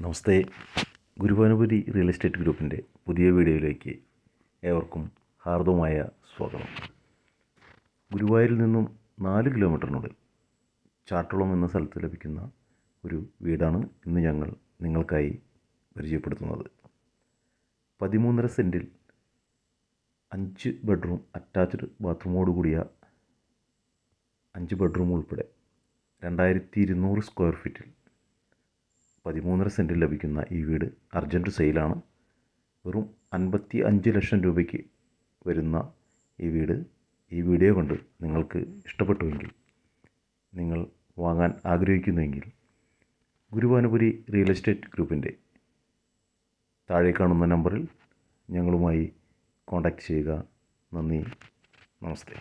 നമസ്തേ. ഗുരുവായൂരപുരി real estate ഗ്രൂപ്പിൻ്റെ പുതിയ വീഡിയോയിലേക്ക് ഏവർക്കും ഹാർദവമായ സ്വാഗതം. ഗുരുവായൂരിൽ നിന്നും 4 കിലോമീറ്ററിനുള്ളിൽ ചാട്ടുളം എന്ന സ്ഥലത്ത് ലഭിക്കുന്ന ഒരു വീടാണ് ഇന്ന് ഞങ്ങൾ നിങ്ങൾക്കായി പരിചയപ്പെടുത്തുന്നത്. 13.5 സെൻറ്റിൽ 5 ബെഡ്റൂം അറ്റാച്ച്ഡ് ബാത്റൂമോട് കൂടിയ 5 ബെഡ്റൂം ഉൾപ്പെടെ 2200 സ്ക്വയർ ഫീറ്റിൽ 13.5 സെൻറ്റിൽ ലഭിക്കുന്ന ഈ വീട് അർജൻറ്റ് സെയിലാണ്. വെറും 55 ലക്ഷം രൂപയ്ക്ക് വരുന്ന ഈ വീഡിയോ കണ്ട് നിങ്ങൾക്ക് ഇഷ്ടപ്പെട്ടുവെങ്കിൽ, നിങ്ങൾ വാങ്ങാൻ ആഗ്രഹിക്കുന്നുവെങ്കിൽ ഗുരുവായൂരപുരി റിയൽ എസ്റ്റേറ്റ് ഗ്രൂപ്പിൻ്റെ താഴെ കാണുന്ന നമ്പറിൽ ഞങ്ങളുമായി കോൺടാക്റ്റ് ചെയ്യുക. നന്ദി, നമസ്തേ.